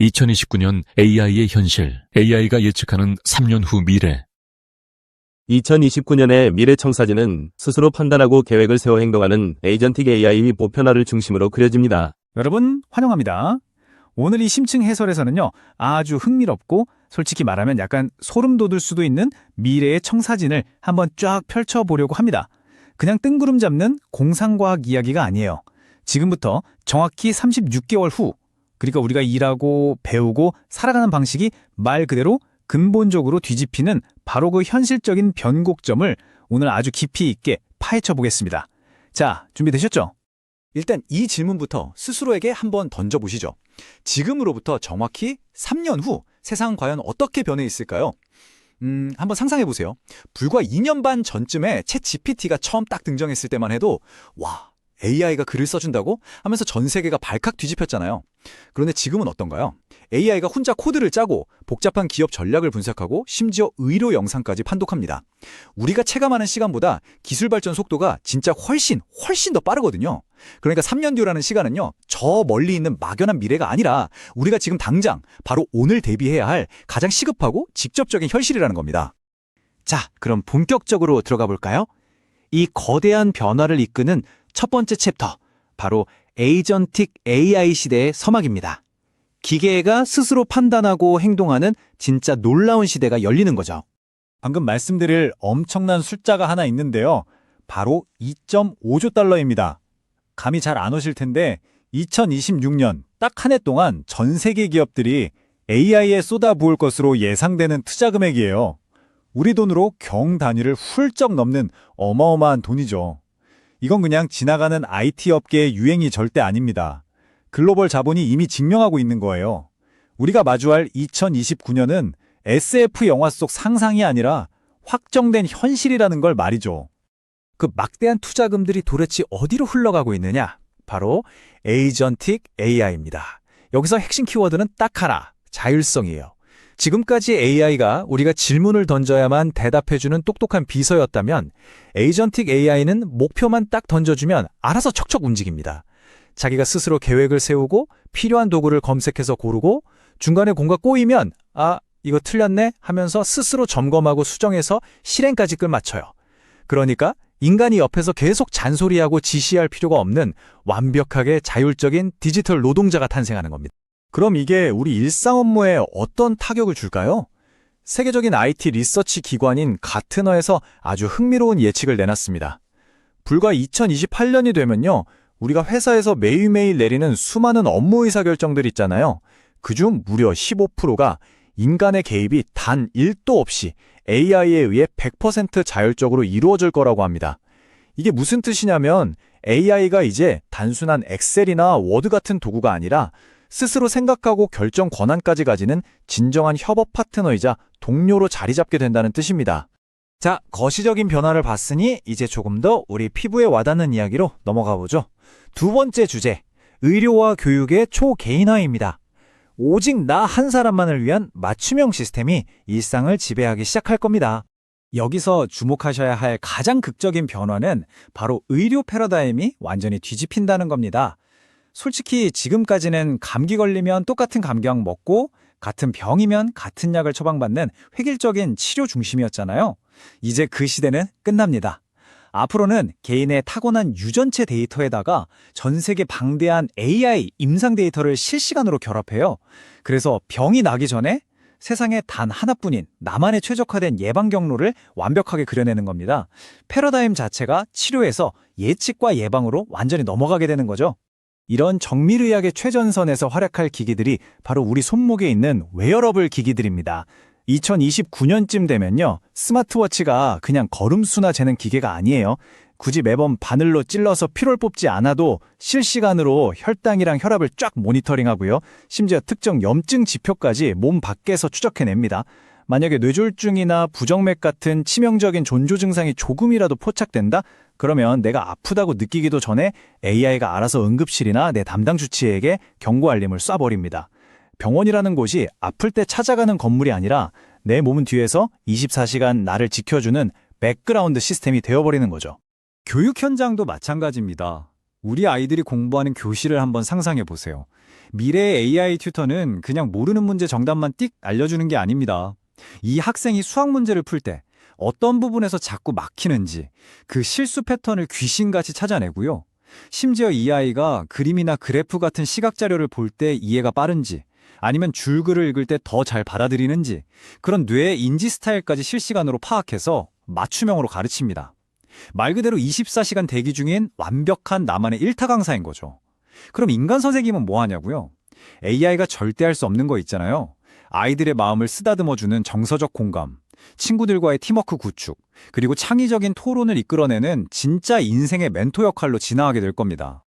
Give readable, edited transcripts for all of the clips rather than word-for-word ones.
2029년 AI의 현실, AI가 예측하는 3년 후 미래. 2029년의 미래청사진은 스스로 판단하고 계획을 세워 행동하는 에이전틱 AI 보편화를 중심으로 그려집니다. 여러분 환영합니다. 오늘 이 심층 해설에서는요, 아주 흥미롭고 솔직히 말하면 약간 소름 돋을 수도 있는 미래의 청사진을 한번 쫙 펼쳐보려고 합니다. 그냥 뜬구름 잡는 공상과학 이야기가 아니에요. 지금부터 정확히 36개월 후, 그러니까 우리가 일하고 배우고 살아가는 방식이 말 그대로 근본적으로 뒤집히는 바로 그 현실적인 변곡점을 오늘 아주 깊이 있게 파헤쳐 보겠습니다. 자, 준비되셨죠? 일단 이 질문부터 스스로에게 한번 던져보시죠. 지금으로부터 정확히 3년 후 세상은 과연 어떻게 변해 있을까요? 한번 상상해보세요. 불과 2년 반 전쯤에 챗 GPT가 처음 딱 등장했을 때만 해도 와, AI가 글을 써준다고? 하면서 전 세계가 발칵 뒤집혔잖아요. 그런데 지금은 어떤가요? AI가 혼자 코드를 짜고 복잡한 기업 전략을 분석하고 심지어 의료 영상까지 판독합니다. 우리가 체감하는 시간보다 기술 발전 속도가 진짜 훨씬 더 빠르거든요. 그러니까 3년 뒤라는 시간은요, 저 멀리 있는 막연한 미래가 아니라 우리가 지금 당장 바로 오늘 대비해야 할 가장 시급하고 직접적인 현실이라는 겁니다. 자, 그럼 본격적으로 들어가 볼까요? 이 거대한 변화를 이끄는 첫 번째 챕터, 바로 에이전틱 AI 시대의 서막입니다. 기계가 스스로 판단하고 행동하는 진짜 놀라운 시대가 열리는 거죠. 방금 말씀드릴 엄청난 숫자가 하나 있는데요. 바로 2.5조 달러입니다. 감이 잘 안 오실 텐데 2026년 딱 한 해 동안 전 세계 기업들이 AI에 쏟아부을 것으로 예상되는 투자 금액이에요. 우리 돈으로 경 단위를 훌쩍 넘는 어마어마한 돈이죠. 이건 그냥 지나가는 IT 업계의 유행이 절대 아닙니다. 글로벌 자본이 이미 증명하고 있는 거예요. 우리가 마주할 2029년은 SF 영화 속 상상이 아니라 확정된 현실이라는 걸 말이죠. 그 막대한 투자금들이 도대체 어디로 흘러가고 있느냐? 바로 에이전틱 AI입니다. 여기서 핵심 키워드는 딱 하나, 자율성이에요. 지금까지 AI가 우리가 질문을 던져야만 대답해주는 똑똑한 비서였다면 에이전틱 AI는 목표만 딱 던져주면 알아서 척척 움직입니다. 자기가 스스로 계획을 세우고 필요한 도구를 검색해서 고르고 중간에 뭔가 꼬이면 이거 틀렸네 하면서 스스로 점검하고 수정해서 실행까지 끝마쳐요. 그러니까 인간이 옆에서 계속 잔소리하고 지시할 필요가 없는 완벽하게 자율적인 디지털 노동자가 탄생하는 겁니다. 그럼 이게 우리 일상 업무에 어떤 타격을 줄까요? 세계적인 IT 리서치 기관인 가트너에서 아주 흥미로운 예측을 내놨습니다. 불과 2028년이 되면요, 우리가 회사에서 매일매일 내리는 수많은 업무 의사결정들 있잖아요. 그중 무려 15%가 인간의 개입이 단 1도 없이 AI에 의해 100% 자율적으로 이루어질 거라고 합니다. 이게 무슨 뜻이냐면 AI가 이제 단순한 엑셀이나 워드 같은 도구가 아니라 스스로 생각하고 결정 권한까지 가지는 진정한 협업 파트너이자 동료로 자리 잡게 된다는 뜻입니다. 자, 거시적인 변화를 봤으니 이제 조금 더 우리 피부에 와닿는 이야기로 넘어가 보죠. 두 번째 주제, 의료와 교육의 초개인화입니다. 오직 나 한 사람만을 위한 맞춤형 시스템이 일상을 지배하기 시작할 겁니다. 여기서 주목하셔야 할 가장 극적인 변화는 바로 의료 패러다임이 완전히 뒤집힌다는 겁니다. 솔직히 지금까지는 감기 걸리면 똑같은 감기약 먹고 같은 병이면 같은 약을 처방받는 획일적인 치료 중심이었잖아요. 이제 그 시대는 끝납니다. 앞으로는 개인의 타고난 유전체 데이터에다가 전 세계 방대한 AI 임상 데이터를 실시간으로 결합해요. 그래서 병이 나기 전에 세상에 단 하나뿐인 나만의 최적화된 예방 경로를 완벽하게 그려내는 겁니다. 패러다임 자체가 치료에서 예측과 예방으로 완전히 넘어가게 되는 거죠. 이런 정밀의학의 최전선에서 활약할 기기들이 바로 우리 손목에 있는 웨어러블 기기들입니다. 2029년쯤 되면요, 스마트워치가 그냥 걸음수나 재는 기계가 아니에요. 굳이 매번 바늘로 찔러서 피로를 뽑지 않아도 실시간으로 혈당이랑 혈압을 쫙 모니터링하고요. 심지어 특정 염증 지표까지 몸 밖에서 추적해냅니다. 만약에 뇌졸중이나 부정맥 같은 치명적인 존조 증상이 조금이라도 포착된다? 그러면 내가 아프다고 느끼기도 전에 AI가 알아서 응급실이나 내 담당 주치의에게 경고 알림을 쏴버립니다. 병원이라는 곳이 아플 때 찾아가는 건물이 아니라 내 몸은 뒤에서 24시간 나를 지켜주는 백그라운드 시스템이 되어버리는 거죠. 교육 현장도 마찬가지입니다. 우리 아이들이 공부하는 교실을 한번 상상해 보세요. 미래의 AI 튜터는 그냥 모르는 문제 정답만 띡 알려주는 게 아닙니다. 이 학생이 수학 문제를 풀 때 어떤 부분에서 자꾸 막히는지 그 실수 패턴을 귀신같이 찾아내고요. 심지어 이 아이가 그림이나 그래프 같은 시각 자료를 볼 때 이해가 빠른지 아니면 줄글을 읽을 때 더 잘 받아들이는지 그런 뇌의 인지 스타일까지 실시간으로 파악해서 맞춤형으로 가르칩니다. 말 그대로 24시간 대기 중인 완벽한 나만의 일타 강사인 거죠. 그럼 인간 선생님은 뭐 하냐고요? AI가 절대 할 수 없는 거 있잖아요. 아이들의 마음을 쓰다듬어주는 정서적 공감, 친구들과의 팀워크 구축, 그리고 창의적인 토론을 이끌어내는 진짜 인생의 멘토 역할로 진화하게 될 겁니다.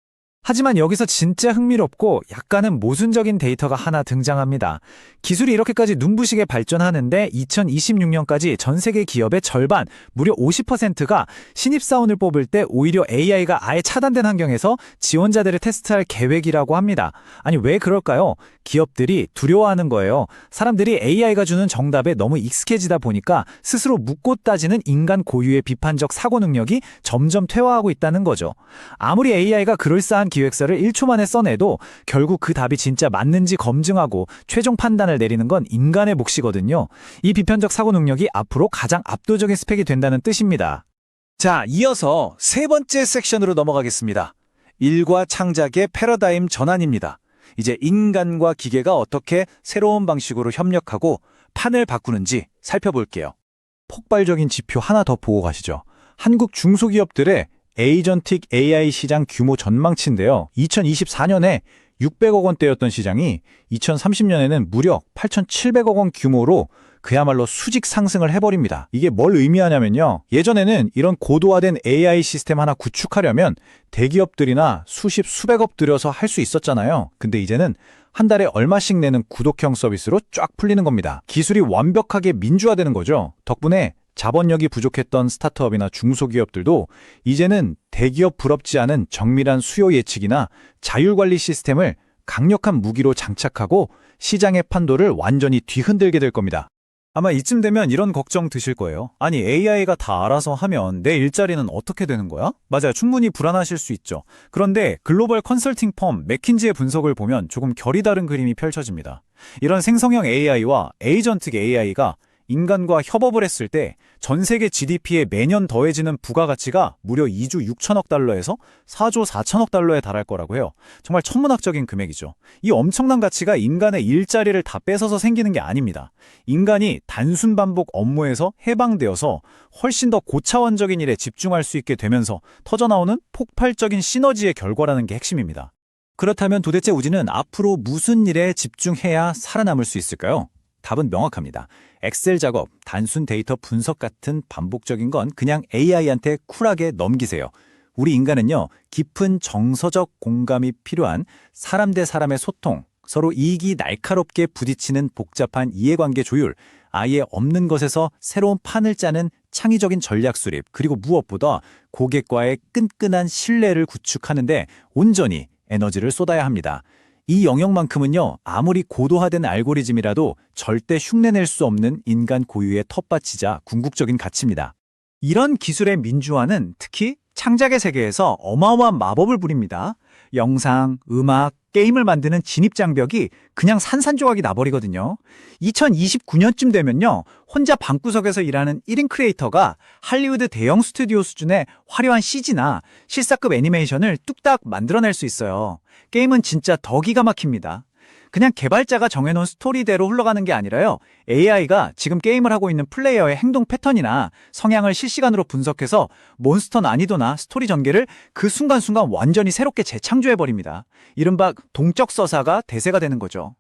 하지만 여기서 진짜 흥미롭고 약간은 모순적인 데이터가 하나 등장합니다. 기술이 이렇게까지 눈부시게 발전하는데 2026년까지 전 세계 기업의 절반, 무려 50%가 신입사원을 뽑을 때 오히려 AI가 아예 차단된 환경에서 지원자들을 테스트할 계획이라고 합니다. 아니 왜 그럴까요? 기업들이 두려워하는 거예요. 사람들이 AI가 주는 정답에 너무 익숙해지다 보니까 스스로 묻고 따지는 인간 고유의 비판적 사고 능력이 점점 퇴화하고 있다는 거죠. 아무리 AI가 그럴싸한 기획서를 1초 만에 써내도 결국 그 답이 진짜 맞는지 검증하고 최종 판단을 내리는 건 인간의 몫이거든요. 이 비판적 사고 능력이 앞으로 가장 압도적인 스펙이 된다는 뜻입니다. 자, 이어서 세 번째 섹션으로 넘어가겠습니다. 일과 창작의 패러다임 전환입니다. 이제 인간과 기계가 어떻게 새로운 방식으로 협력하고 판을 바꾸는지 살펴볼게요. 폭발적인 지표 하나 더 보고 가시죠. 한국 중소기업들의 에이전틱 AI 시장 규모 전망치인데요. 2024년에 600억 원대였던 시장이 2030년에는 무려 8,700억 원 규모로 그야말로 수직 상승을 해버립니다. 이게 뭘 의미하냐면요. 예전에는 이런 고도화된 AI 시스템 하나 구축하려면 대기업들이나 수십 수백억 들여서 할 수 있었잖아요. 근데 이제는 한 달에 얼마씩 내는 구독형 서비스로 쫙 풀리는 겁니다. 기술이 완벽하게 민주화되는 거죠. 덕분에 자본력이 부족했던 스타트업이나 중소기업들도 이제는 대기업 부럽지 않은 정밀한 수요 예측이나 자율관리 시스템을 강력한 무기로 장착하고 시장의 판도를 완전히 뒤흔들게 될 겁니다. 아마 이쯤 되면 이런 걱정 드실 거예요. 아니, AI가 다 알아서 하면 내 일자리는 어떻게 되는 거야? 맞아요. 충분히 불안하실 수 있죠. 그런데 글로벌 컨설팅 펌 맥킨지의 분석을 보면 조금 결이 다른 그림이 펼쳐집니다. 이런 생성형 AI와 에이전틱 AI가 인간과 협업을 했을 때 전 세계 GDP에 매년 더해지는 부가가치가 무려 2조 6천억 달러에서 4조 4천억 달러에 달할 거라고 해요. 정말 천문학적인 금액이죠. 이 엄청난 가치가 인간의 일자리를 다 뺏어서 생기는 게 아닙니다. 인간이 단순 반복 업무에서 해방되어서 훨씬 더 고차원적인 일에 집중할 수 있게 되면서 터져나오는 폭발적인 시너지의 결과라는 게 핵심입니다. 그렇다면 도대체 우리는 앞으로 무슨 일에 집중해야 살아남을 수 있을까요? 답은 명확합니다. 엑셀 작업, 단순 데이터 분석 같은 반복적인 건 그냥 AI한테 쿨하게 넘기세요. 우리 인간은요, 깊은 정서적 공감이 필요한 사람 대 사람의 소통, 서로 이익이 날카롭게 부딪히는 복잡한 이해관계 조율, 아예 없는 것에서 새로운 판을 짜는 창의적인 전략 수립, 그리고 무엇보다 고객과의 끈끈한 신뢰를 구축하는데 온전히 에너지를 쏟아야 합니다. 이 영역만큼은요, 아무리 고도화된 알고리즘이라도 절대 흉내낼 수 없는 인간 고유의 텃밭이자 궁극적인 가치입니다. 이런 기술의 민주화는 특히 창작의 세계에서 어마어마한 마법을 부립니다. 영상, 음악, 게임을 만드는 진입장벽이 그냥 산산조각이 나버리거든요. 2029년쯤 되면요, 혼자 방구석에서 일하는 1인 크리에이터가 할리우드 대형 스튜디오 수준의 화려한 CG나 실사급 애니메이션을 뚝딱 만들어낼 수 있어요. 게임은 진짜 더 기가 막힙니다. 그냥 개발자가 정해놓은 스토리대로 흘러가는 게 아니라요, AI가 지금 게임을 하고 있는 플레이어의 행동 패턴이나 성향을 실시간으로 분석해서 몬스터 난이도나 스토리 전개를 그 순간순간 완전히 새롭게 재창조해버립니다. 이른바 동적 서사가 대세가 되는 거죠.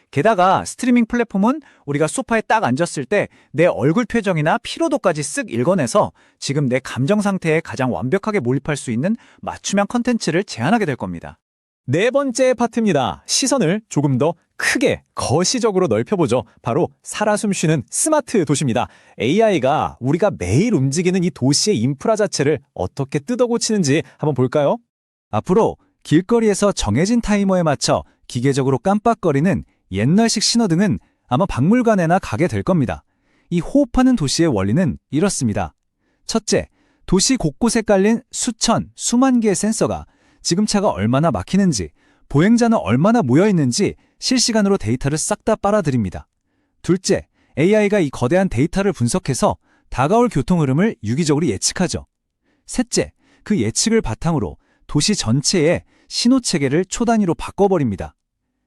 게다가 스트리밍 플랫폼은 우리가 소파에 딱 앉았을 때 내 얼굴 표정이나 피로도까지 쓱 읽어내서 지금 내 감정 상태에 가장 완벽하게 몰입할 수 있는 맞춤형 컨텐츠를 제안하게 될 겁니다. 네 번째 파트입니다. 시선을 조금 더 크게 거시적으로 넓혀보죠. 바로 살아 숨쉬는 스마트 도시입니다. AI가 우리가 매일 움직이는 이 도시의 인프라 자체를 어떻게 뜯어고치는지 한번 볼까요? 앞으로 길거리에서 정해진 타이머에 맞춰 기계적으로 깜빡거리는 옛날식 신호등은 아마 박물관에나 가게 될 겁니다. 이 호흡하는 도시의 원리는 이렇습니다. 첫째, 도시 곳곳에 깔린 수천, 수만 개의 센서가 지금 차가 얼마나 막히는지, 보행자는 얼마나 모여있는지 실시간으로 데이터를 싹 다 빨아들입니다. 둘째, AI가 이 거대한 데이터를 분석해서 다가올 교통 흐름을 유기적으로 예측하죠. 셋째, 그 예측을 바탕으로 도시 전체의 신호 체계를 초단위로 바꿔버립니다.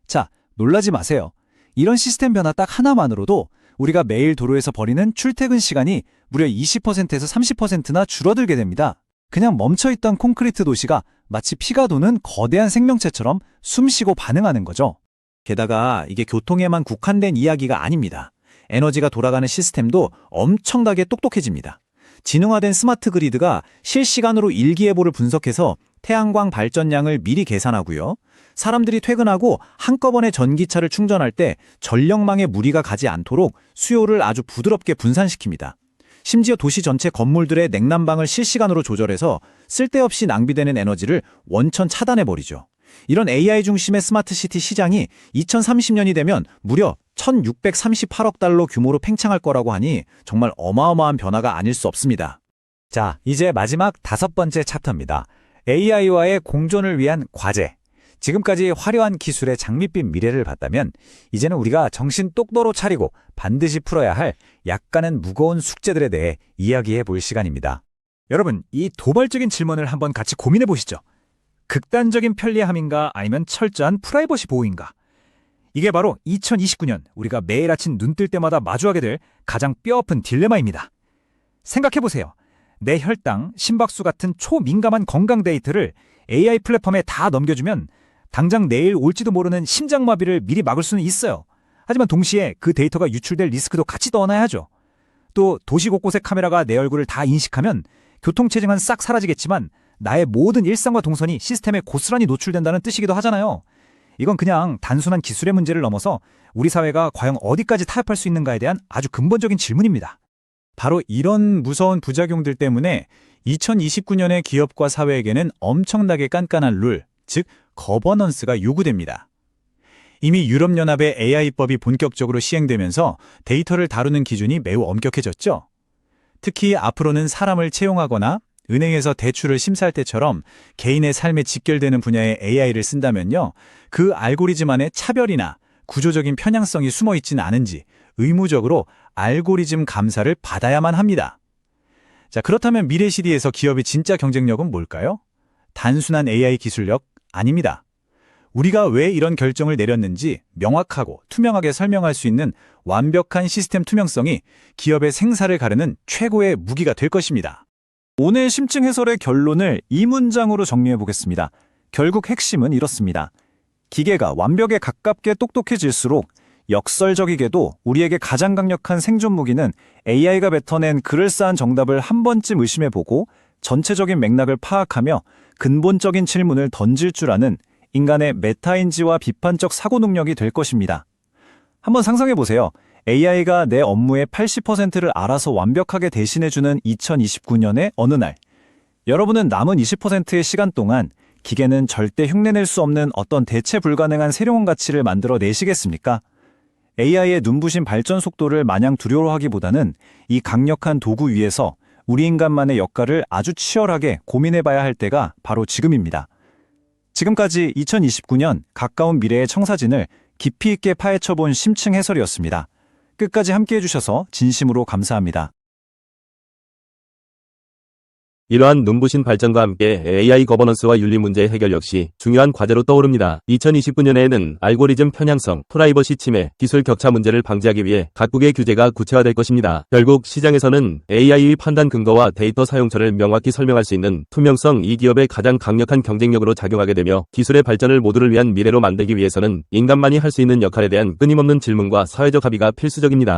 자, 놀라지 마세요. 이런 시스템 변화 딱 하나만으로도 우리가 매일 도로에서 벌이는 출퇴근 시간이 무려 20%에서 30%나 줄어들게 됩니다. 그냥 멈춰있던 콘크리트 도시가 마치 피가 도는 거대한 생명체처럼 숨쉬고 반응하는 거죠. 게다가 이게 교통에만 국한된 이야기가 아닙니다. 에너지가 돌아가는 시스템도 엄청나게 똑똑해집니다. 지능화된 스마트 그리드가 실시간으로 일기예보를 분석해서 태양광 발전량을 미리 계산하고요. 사람들이 퇴근하고 한꺼번에 전기차를 충전할 때 전력망에 무리가 가지 않도록 수요를 아주 부드럽게 분산시킵니다. 심지어 도시 전체 건물들의 냉난방을 실시간으로 조절해서 쓸데없이 낭비되는 에너지를 원천 차단해버리죠. 이런 AI 중심의 스마트 시티 시장이 2030년이 되면 무려 1,638억 달러 규모로 팽창할 거라고 하니 정말 어마어마한 변화가 아닐 수 없습니다. 자, 이제 마지막 5번째 챕터입니다. AI와의 공존을 위한 과제. 지금까지 화려한 기술의 장밋빛 미래를 봤다면 이제는 우리가 정신 똑바로 차리고 반드시 풀어야 할 약간은 무거운 숙제들에 대해 이야기해 볼 시간입니다. 여러분, 이 도발적인 질문을 한번 같이 고민해 보시죠. 극단적인 편리함인가 아니면 철저한 프라이버시 보호인가? 이게 바로 2029년 우리가 매일 아침 눈 뜰 때마다 마주하게 될 가장 뼈아픈 딜레마입니다. 생각해 보세요. 내 혈당, 심박수 같은 초민감한 건강 데이터를 AI 플랫폼에 다 넘겨주면 당장 내일 올지도 모르는 심장마비를 미리 막을 수는 있어요. 하지만 동시에 그 데이터가 유출될 리스크도 같이 떠나야죠. 또 도시 곳곳의 카메라가 내 얼굴을 다 인식하면 교통체증은 싹 사라지겠지만 나의 모든 일상과 동선이 시스템에 고스란히 노출된다는 뜻이기도 하잖아요. 이건 그냥 단순한 기술의 문제를 넘어서 우리 사회가 과연 어디까지 타협할 수 있는가에 대한 아주 근본적인 질문입니다. 바로 이런 무서운 부작용들 때문에 2029년의 기업과 사회에게는 엄청나게 깐깐한 룰, 즉 거버넌스가 요구됩니다. 이미 유럽연합의 AI법이 본격적으로 시행되면서 데이터를 다루는 기준이 매우 엄격해졌죠. 특히 앞으로는 사람을 채용하거나 은행에서 대출을 심사할 때처럼 개인의 삶에 직결되는 분야의 AI를 쓴다면요, 그 알고리즘 안에 차별이나 구조적인 편향성이 숨어있진 않은지 의무적으로 알고리즘 감사를 받아야만 합니다. 자, 그렇다면 미래 시대에서 기업의 진짜 경쟁력은 뭘까요? 단순한 AI 기술력 아닙니다. 우리가 왜 이런 결정을 내렸는지 명확하고 투명하게 설명할 수 있는 완벽한 시스템 투명성이 기업의 생사를 가르는 최고의 무기가 될 것입니다. 오늘 심층 해설의 결론을 이 문장으로 정리해 보겠습니다. 결국 핵심은 이렇습니다. 기계가 완벽에 가깝게 똑똑해질수록 역설적이게도 우리에게 가장 강력한 생존 무기는 AI가 뱉어낸 그럴싸한 정답을 한 번쯤 의심해보고 전체적인 맥락을 파악하며 근본적인 질문을 던질 줄 아는 인간의 메타인지와 비판적 사고 능력이 될 것입니다. 한번 상상해보세요. AI가 내 업무의 80%를 알아서 완벽하게 대신해주는 2029년의 어느 날, 여러분은 남은 20%의 시간 동안 기계는 절대 흉내낼 수 없는 어떤 대체 불가능한 새로운 가치를 만들어 내시겠습니까? AI의 눈부신 발전 속도를 마냥 두려워하기보다는 이 강력한 도구 위에서 우리 인간만의 역할을 아주 치열하게 고민해봐야 할 때가 바로 지금입니다. 지금까지 2029년 가까운 미래의 청사진을 깊이 있게 파헤쳐본 심층 해설이었습니다. 끝까지 함께해 주셔서 진심으로 감사합니다. 이러한 눈부신 발전과 함께 AI 거버넌스와 윤리 문제의 해결 역시 중요한 과제로 떠오릅니다. 2029년에는 알고리즘 편향성, 프라이버시 침해, 기술 격차 문제를 방지하기 위해 각국의 규제가 구체화될 것입니다. 결국 시장에서는 AI의 판단 근거와 데이터 사용처를 명확히 설명할 수 있는 투명성이 기업의 가장 강력한 경쟁력으로 작용하게 되며 기술의 발전을 모두를 위한 미래로 만들기 위해서는 인간만이 할 수 있는 역할에 대한 끊임없는 질문과 사회적 합의가 필수적입니다.